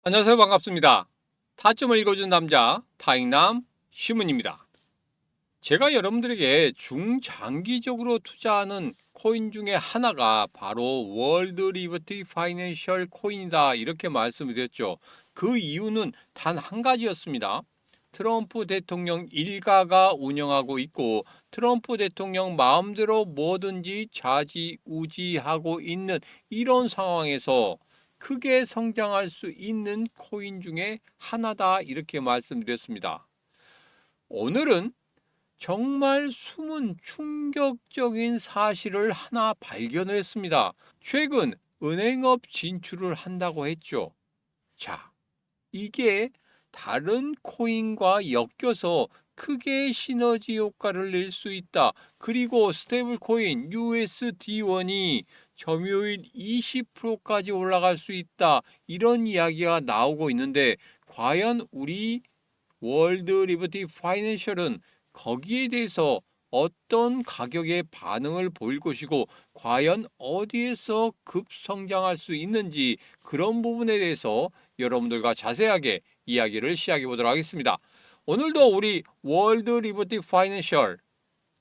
안녕하세요. 반갑습니다. 타점을 읽어준 남자 타익남 시문입니다. 제가 여러분들에게 중장기적으로 투자하는 코인 중에 하나가 바로 월드 리버티 파이낸셜 코인이다 이렇게 말씀을 드렸죠. 그 이유는 단 한 가지였습니다. 트럼프 대통령 일가가 운영하고 있고 트럼프 대통령 마음대로 뭐든지 좌지우지하고 있는 이런 상황에서 크게 성장할 수 있는 코인 중에 하나다 이렇게 말씀드렸습니다. 오늘은 정말 숨은 충격적인 사실을 하나 발견을 했습니다. 최근 은행업 진출을 한다고 했죠. 자, 이게 다른 코인과 엮여서 크게 시너지 효과를 낼 수 있다. 그리고 스테이블 코인 USD1이 점유율 20%까지 올라갈 수 있다. 이런 이야기가 나오고 있는데 과연 우리 월드 리버티 파이낸셜은 거기에 대해서 어떤 가격의 반응을 보일 것이고 과연 어디에서 급성장할 수 있는지 그런 부분에 대해서 여러분들과 자세하게 이야기를 시작해 보도록 하겠습니다. 오늘도 우리 월드 리버티 파이낸셜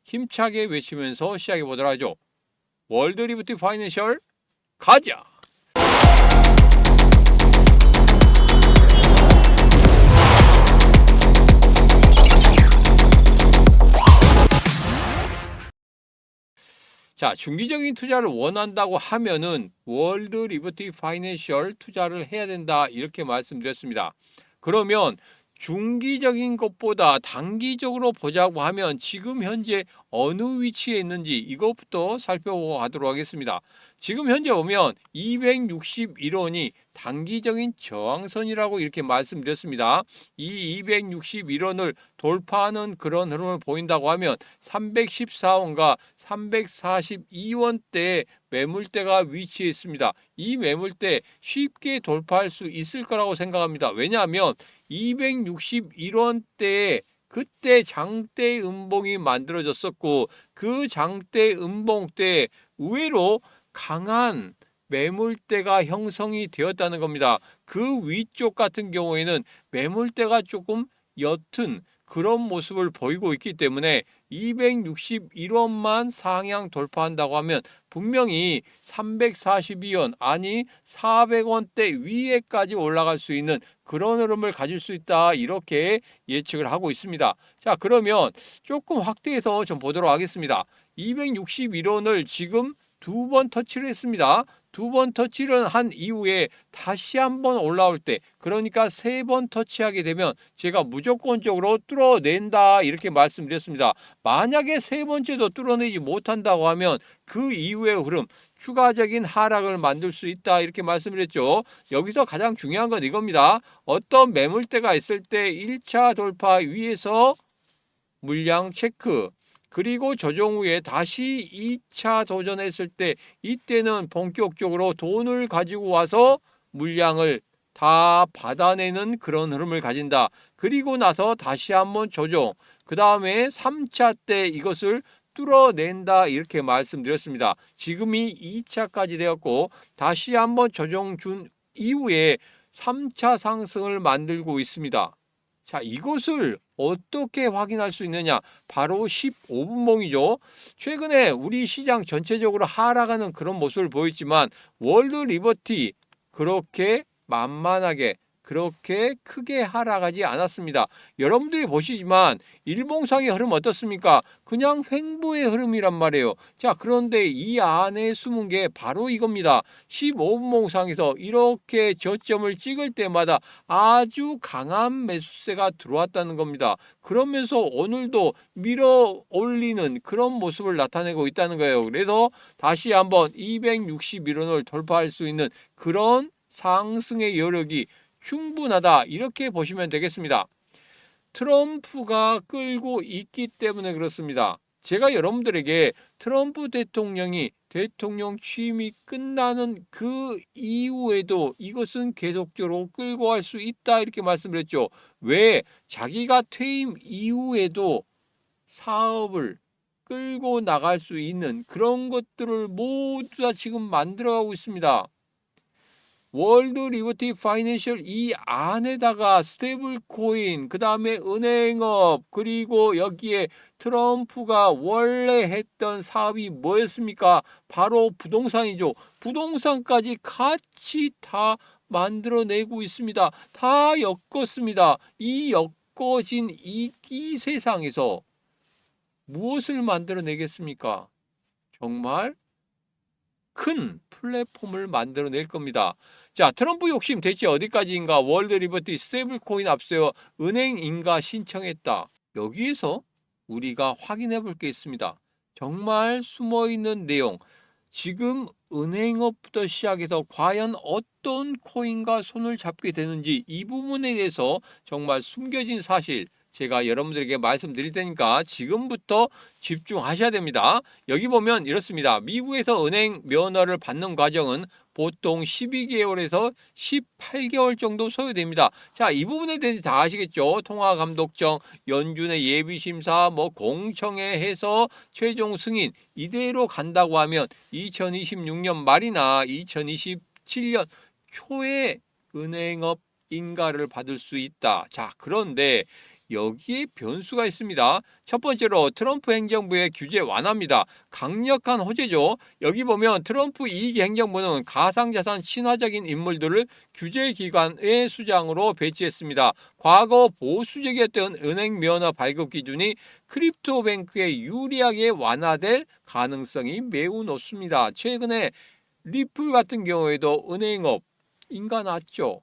힘차게 외치면서 시작해 보도록 하죠. 월드 리버티 파이낸셜 가자! 자, 중기적인 투자를 원한다고 하면은 월드 리버티 파이낸셜 투자를 해야 된다 이렇게 말씀드렸습니다. 그러면 중기적인 것보다 단기적으로 보자고 하면 지금 현재 어느 위치에 있는지 이것부터 살펴보고 가도록 하겠습니다. 지금 현재 보면 261원이 단기적인 저항선이라고 이렇게 말씀드렸습니다. 이 261원을 돌파하는 그런 흐름을 보인다고 하면 314원과 342원대의 매물대가 위치해 있습니다. 이 매물대 쉽게 돌파할 수 있을 거라고 생각합니다. 왜냐하면 261원대에 그때 장대 음봉이 만들어졌었고 그 장대 음봉 때 의외로 강한 매물대가 형성이 되었다는 겁니다. 그 위쪽 같은 경우에는 매물대가 조금 옅은 그런 모습을 보이고 있기 때문에 261원만 상향 돌파한다고 하면 분명히 342원 아니 400원대 위에까지 올라갈 수 있는 그런 흐름을 가질 수 있다 이렇게 예측을 하고 있습니다. 자, 그러면 조금 확대해서 좀 보도록 하겠습니다. 261원을 지금 두 번 터치를 했습니다. 두 번 터치를 한 이후에 다시 한번 올라올 때 그러니까 세 번 터치하게 되면 제가 무조건적으로 뚫어낸다 이렇게 말씀드렸습니다. 만약에 세 번째도 뚫어내지 못한다고 하면 그 이후의 흐름 추가적인 하락을 만들 수 있다 이렇게 말씀드렸죠. 여기서 가장 중요한 건 이겁니다. 어떤 매물대가 있을 때 1차 돌파 위에서 물량 체크 그리고 조정 후에 다시 2차 도전했을 때 이때는 본격적으로 돈을 가지고 와서 물량을 다 받아내는 그런 흐름을 가진다. 그리고 나서 다시 한번 조정. 그 다음에 3차 때 이것을 뚫어낸다 이렇게 말씀드렸습니다. 지금이 2차까지 되었고 다시 한번 조정 준 이후에 3차 상승을 만들고 있습니다. 자, 이것을 어떻게 확인할 수 있느냐? 바로 15분봉이죠. 최근에 우리 시장 전체적으로 하락하는 그런 모습을 보였지만 월드 리버티 그렇게 만만하게 그렇게 크게 하락하지 않았습니다. 여러분들이 보시지만 일봉상의 흐름 어떻습니까? 그냥 횡보의 흐름이란 말이에요. 자, 그런데 이 안에 숨은 게 바로 이겁니다. 15분봉상에서 이렇게 저점을 찍을 때마다 아주 강한 매수세가 들어왔다는 겁니다. 그러면서 오늘도 밀어 올리는 그런 모습을 나타내고 있다는 거예요. 그래서 다시 한번 261원을 돌파할 수 있는 그런 상승의 여력이 충분하다 이렇게 보시면 되겠습니다. 트럼프가 끌고 있기 때문에 그렇습니다. 제가 여러분들에게 트럼프 대통령이 대통령 취임이 끝나는 그 이후에도 이것은 계속적으로 끌고 갈 수 있다 이렇게 말씀드렸죠. 왜? 자기가 퇴임 이후에도 사업을 끌고 나갈 수 있는 그런 것들을 모두 다 지금 만들어가고 있습니다. 월드 리버티 파이낸셜 이 안에다가 스테이블 코인, 그 다음에 은행업, 그리고 여기에 트럼프가 원래 했던 사업이 뭐였습니까? 바로 부동산이죠. 부동산까지 같이 다 만들어내고 있습니다. 다 엮었습니다. 이 엮어진 이 세상에서 무엇을 만들어내겠습니까? 정말 큰 플랫폼을 만들어낼 겁니다. 자, 트럼프 욕심 대체 어디까지인가? 월드 리버티 스테이블 코인 앞세워 은행 인가 신청했다. 여기에서 우리가 확인해 볼 게 있습니다. 정말 숨어 있는 내용. 지금 은행업부터 시작해서 과연 어떤 코인과 손을 잡게 되는지 이 부분에 대해서 정말 숨겨진 사실 제가 여러분들에게 말씀드릴 테니까 지금부터 집중하셔야 됩니다. 여기 보면 이렇습니다. 미국에서 은행 면허를 받는 과정은 보통 12개월에서 18개월 정도 소요됩니다. 자, 이 부분에 대해서 다 아시겠죠? 통화감독청, 연준의 예비심사, 공청회 해서 최종 승인 이대로 간다고 하면 2026년 말이나 2027년 초에 은행업 인가를 받을 수 있다. 자, 그런데 여기에 변수가 있습니다. 첫 번째로 트럼프 행정부의 규제 완화입니다. 강력한 호재죠. 여기 보면 트럼프 2기 행정부는 가상자산 친화적인 인물들을 규제기관의 수장으로 배치했습니다. 과거 보수적이었던 은행 면허 발급 기준이 크립토뱅크에 유리하게 완화될 가능성이 매우 높습니다. 최근에 리플 같은 경우에도 은행업 인가 났죠.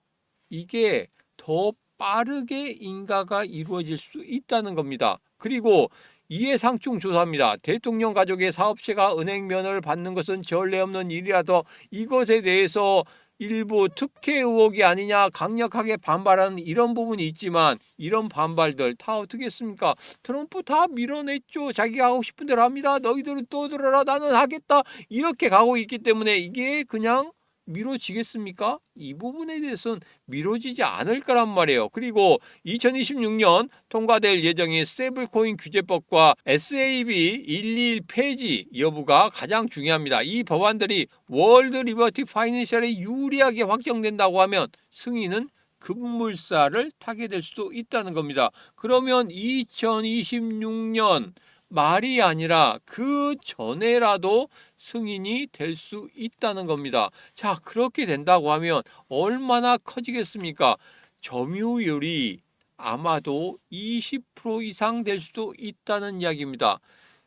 이게 더 빠르게 인가가 이루어질 수 있다는 겁니다. 그리고 이해상충 조사입니다. 대통령 가족의 사업체가 은행 면허를 받는 것은 전례 없는 일이라도 이것에 대해서 일부 특혜 의혹이 아니냐 강력하게 반발하는 이런 부분이 있지만 이런 반발들 다 어떻게 했습니까? 트럼프 다 밀어냈죠. 자기가 하고 싶은 대로 합니다. 너희들은 또 들어라. 나는 하겠다. 이렇게 가고 있기 때문에 이게 그냥 미뤄지겠습니까? 이 부분에 대해서는 미뤄지지 않을 거란 말이에요. 그리고 2026년 통과될 예정인 스테이블코인 규제법과 SAB 121 폐지 여부가 가장 중요합니다. 이 법안들이 월드 리버티 파이낸셜에 유리하게 확정된다고 하면 승인은 급물살을 타게 될 수도 있다는 겁니다. 그러면 2026년 말이 아니라 그 전에라도 승인이 될 수 있다는 겁니다. 자, 그렇게 된다고 하면 얼마나 커지겠습니까? 점유율이 아마도 20% 이상 될 수도 있다는 이야기입니다.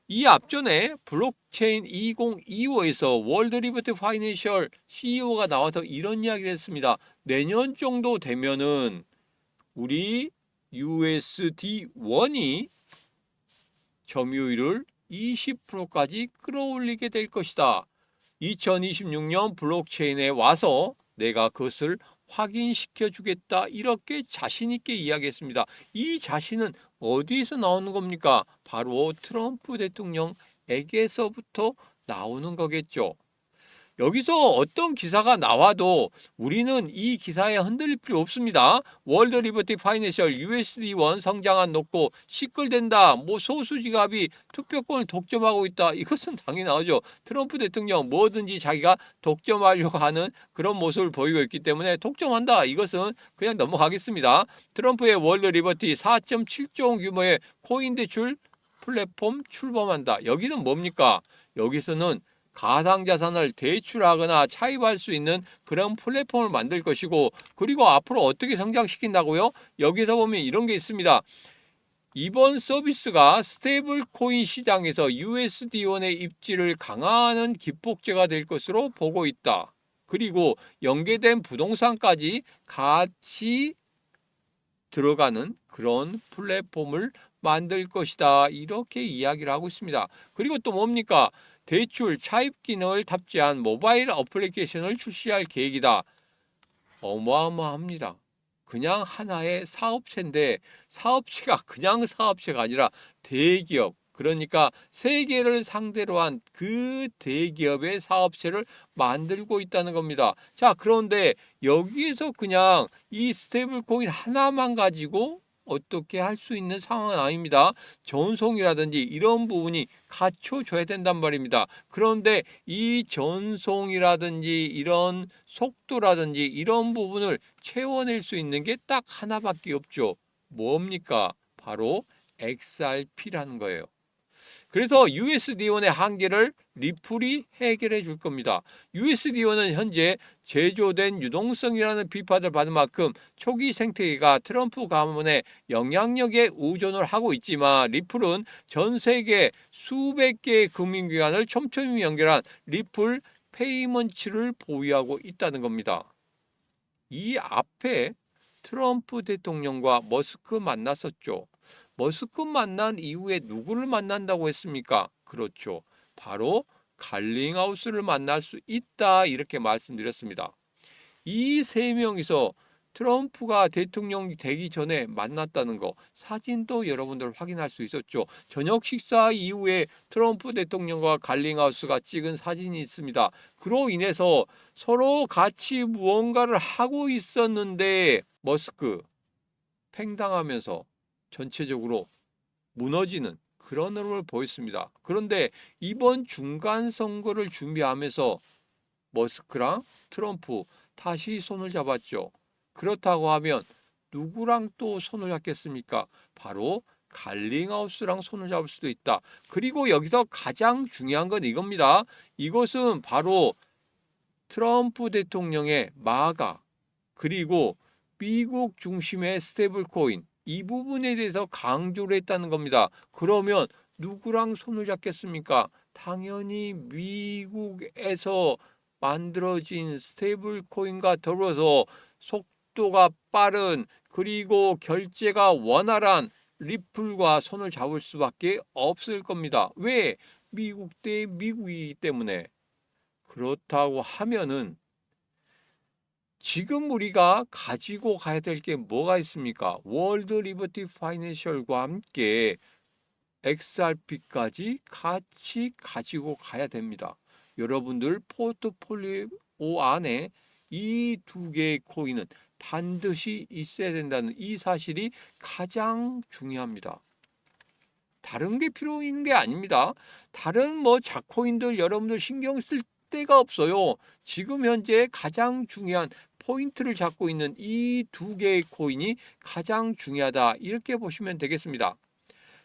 이 앞전에 블록체인 2025에서 월드 리버티 파이낸셜 CEO가 나와서 이런 이야기를 했습니다. 내년 정도 되면은 우리 USD1이 점유율을 20%까지 끌어올리게 될 것이다. 2026년 블록체인에 와서 내가 그것을 확인시켜 주겠다. 이렇게 자신 있게 이야기했습니다. 이 자신은 어디에서 나오는 겁니까? 바로 트럼프 대통령에게서부터 나오는 거겠죠. 여기서 어떤 기사가 나와도 우리는 이 기사에 흔들릴 필요 없습니다. 월드 리버티 파이낸셜 USD1 성장한 놓고 시끌된다. 소수 지갑이 투표권을 독점하고 있다. 이것은 당연히 나오죠. 트럼프 대통령 뭐든지 자기가 독점하려고 하는 그런 모습을 보이고 있기 때문에 독점한다. 이것은 그냥 넘어가겠습니다. 트럼프의 월드 리버티 4.7조 원 규모의 코인 대출 플랫폼 출범한다. 여기는 뭡니까? 여기서는 가상자산을 대출하거나 차입할 수 있는 그런 플랫폼을 만들 것이고, 그리고 앞으로 어떻게 성장시킨다고요? 여기서 보면 이런 게 있습니다. 이번 서비스가 스테이블 코인 시장에서 USD1의 입지를 강화하는 기폭제가 될 것으로 보고 있다. 그리고 연계된 부동산까지 같이 들어가는 그런 플랫폼을 만들 것이다. 이렇게 이야기를 하고 있습니다. 그리고 또 뭡니까? 대출 차입 기능을 탑재한 모바일 어플리케이션을 출시할 계획이다. 어마어마합니다. 그냥 하나의 사업체인데 사업체가 그냥 사업체가 아니라 대기업, 그러니까 세계를 상대로 한 그 대기업의 사업체를 만들고 있다는 겁니다. 자, 그런데 여기에서 그냥 이 스테이블 코인 하나만 가지고 어떻게 할 수 있는 상황은 아닙니다. 전송이라든지 이런 부분이 갖춰줘야 된단 말입니다. 그런데 이 전송이라든지 이런 속도라든지 이런 부분을 채워낼 수 있는 게 딱 하나밖에 없죠. 뭡니까? 바로 XRP라는 거예요. 그래서 USD1의 한계를 리플이 해결해 줄 겁니다. USD1은 현재 제조된 유동성이라는 비판을 받은 만큼 초기 생태계가 트럼프 가문의 영향력에 의존을 하고 있지만 리플은 전 세계 수백 개의 금융기관을 촘촘히 연결한 리플 페이먼츠를 보유하고 있다는 겁니다. 이 앞에 트럼프 대통령과 머스크 만났었죠. 머스크 만난 이후에 누구를 만난다고 했습니까? 그렇죠. 바로 갈링하우스를 만날 수 있다 이렇게 말씀드렸습니다. 이 세 명이서 트럼프가 대통령이 되기 전에 만났다는 거 사진도 여러분들 확인할 수 있었죠. 저녁 식사 이후에 트럼프 대통령과 갈링하우스가 찍은 사진이 있습니다. 그로 인해서 서로 같이 무언가를 하고 있었는데 머스크 팽당하면서 전체적으로 무너지는 그런 흐름을 보였습니다. 그런데 이번 중간 선거를 준비하면서 머스크랑 트럼프 다시 손을 잡았죠. 그렇다고 하면 누구랑 또 손을 잡겠습니까? 바로 갈링하우스랑 손을 잡을 수도 있다. 그리고 여기서 가장 중요한 건 이겁니다. 이것은 바로 트럼프 대통령의 마가 그리고 미국 중심의 스테이블 코인 이 부분에 대해서 강조를 했다는 겁니다. 그러면 누구랑 손을 잡겠습니까? 당연히 미국에서 만들어진 스테이블 코인과 더불어서 속도가 빠른 그리고 결제가 원활한 리플과 손을 잡을 수밖에 없을 겁니다. 왜? 미국 대 미국이기 때문에. 그렇다고 하면은 지금 우리가 가지고 가야 될 게 뭐가 있습니까? 월드 리버티 파이낸셜과 함께 XRP까지 같이 가지고 가야 됩니다. 여러분들 포트폴리오 안에 이 두 개의 코인은 반드시 있어야 된다는 이 사실이 가장 중요합니다. 다른 게 필요 있는 게 아닙니다. 다른 뭐 자코인들 여러분들 신경 쓸 데가 없어요. 지금 현재 가장 중요한 포인트를 잡고 있는 이 두 개의 코인이 가장 중요하다. 이렇게 보시면 되겠습니다.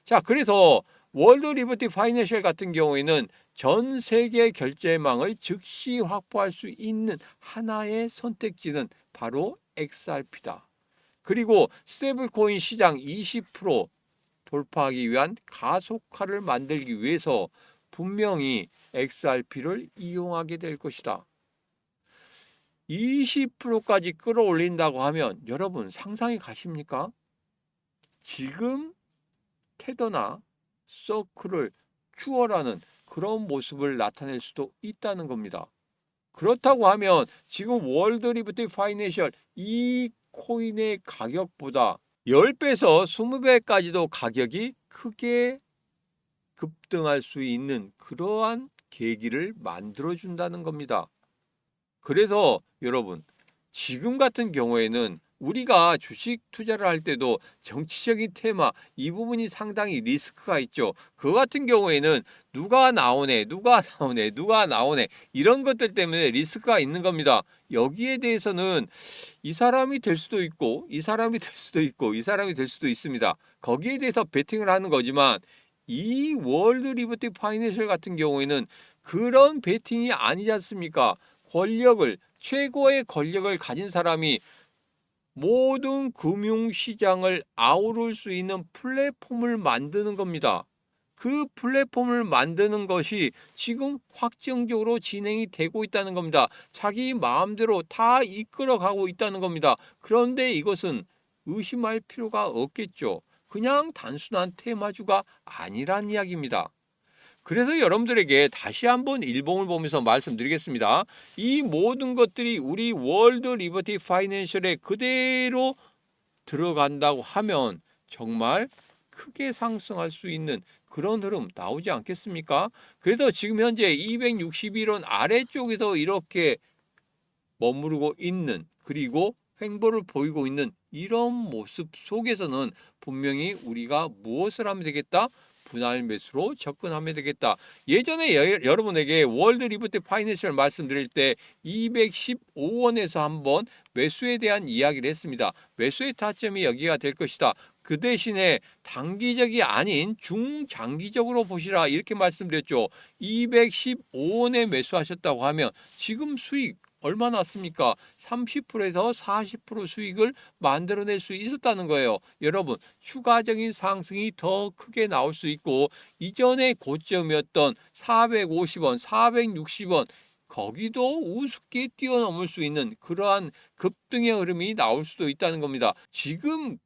자, 그래서 월드 리버티 파이낸셜 같은 경우에는 전 세계 결제망을 즉시 확보할 수 있는 하나의 선택지는 바로 XRP다. 그리고 스테이블 코인 시장 20% 돌파하기 위한 가속화를 만들기 위해서 분명히 XRP를 이용하게 될 것이다. 20%까지 끌어올린다고 하면 여러분 상상이 가십니까? 지금 테더나 서클을 추월하는 그런 모습을 나타낼 수도 있다는 겁니다. 그렇다고 하면 지금 월드 리버티 파이낸셜 이 코인의 가격보다 10배에서 20배까지도 가격이 크게 급등할 수 있는 그러한 계기를 만들어준다는 겁니다. 그래서 여러분 지금 같은 경우에는 우리가 주식 투자를 할 때도 정치적인 테마 이 부분이 상당히 리스크가 있죠. 그 같은 경우에는 누가 나오네 이런 것들 때문에 리스크가 있는 겁니다. 여기에 대해서는 이 사람이 될 수도 있고 이 사람이 될 수도 있고 이 사람이 될 수도 있습니다. 거기에 대해서 베팅을 하는 거지만 이 월드 리버티 파이낸셜 같은 경우에는 그런 베팅이 아니지 않습니까? 최고의 권력을 가진 사람이 모든 금융시장을 아우를 수 있는 플랫폼을 만드는 겁니다. 그 플랫폼을 만드는 것이 지금 확정적으로 진행이 되고 있다는 겁니다. 자기 마음대로 다 이끌어가고 있다는 겁니다. 그런데 이것은 의심할 필요가 없겠죠. 그냥 단순한 테마주가 아니란 이야기입니다. 그래서 여러분들에게 다시 한번 일봉을 보면서 말씀드리겠습니다. 이 모든 것들이 우리 월드 리버티 파이낸셜에 그대로 들어간다고 하면 정말 크게 상승할 수 있는 그런 흐름 나오지 않겠습니까? 그래서 지금 현재 261원 아래쪽에서 이렇게 머무르고 있는 그리고 횡보를 보이고 있는 이런 모습 속에서는 분명히 우리가 무엇을 하면 되겠다? 분할 매수로 접근하면 되겠다. 예전에 여러분에게 월드 리버티 파이낸셜 말씀드릴 때 215원에서 한번 매수에 대한 이야기를 했습니다. 매수의 타점이 여기가 될 것이다. 그 대신에 단기적이 아닌 중장기적으로 보시라 이렇게 말씀드렸죠. 215원에 매수하셨다고 하면 지금 수익 얼마 났습니까? 30%에서 40% 수익을 만들어낼 수 있었다는 거예요. 여러분, 추가적인 상승이 더 크게 나올 수 있고 이전의 고점이었던 450원, 460원 거기도 우습게 뛰어넘을 수 있는 그러한 급등의 흐름이 나올 수도 있다는 겁니다. 지금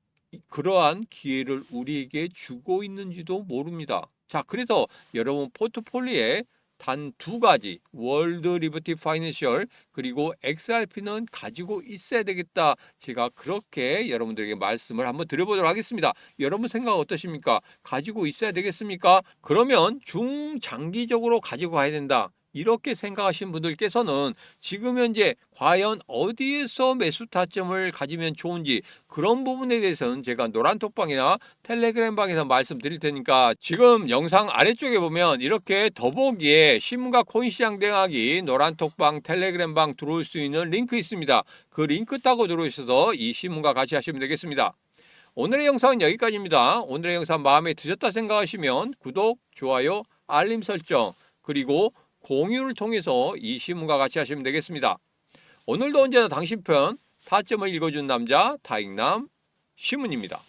그러한 기회를 우리에게 주고 있는지도 모릅니다. 자, 그래서 여러분 포트폴리오에 단 두 가지 월드 리버티 파이낸셜 그리고 XRP는 가지고 있어야 되겠다. 제가 그렇게 여러분들에게 말씀을 한번 드려보도록 하겠습니다. 여러분 생각 어떠십니까? 가지고 있어야 되겠습니까? 그러면 중장기적으로 가지고 가야 된다. 이렇게 생각하시는 분들께서는 지금 현재 과연 어디에서 매수 타점을 가지면 좋은지 그런 부분에 대해서는 제가 노란톡방이나 텔레그램방에서 말씀드릴 테니까 지금 영상 아래쪽에 보면 이렇게 더보기에 신문과 코인시장 대응하기 노란톡방 텔레그램방 들어올 수 있는 링크 있습니다. 그 링크 타고 들어오셔서 이 신문과 같이 하시면 되겠습니다. 오늘의 영상은 여기까지입니다. 오늘의 영상 마음에 드셨다 생각하시면 구독, 좋아요, 알림 설정 그리고 공유를 통해서 이 신문과 같이 하시면 되겠습니다. 오늘도 언제나 당신 편 타점을 읽어준 남자 타익남 신문입니다.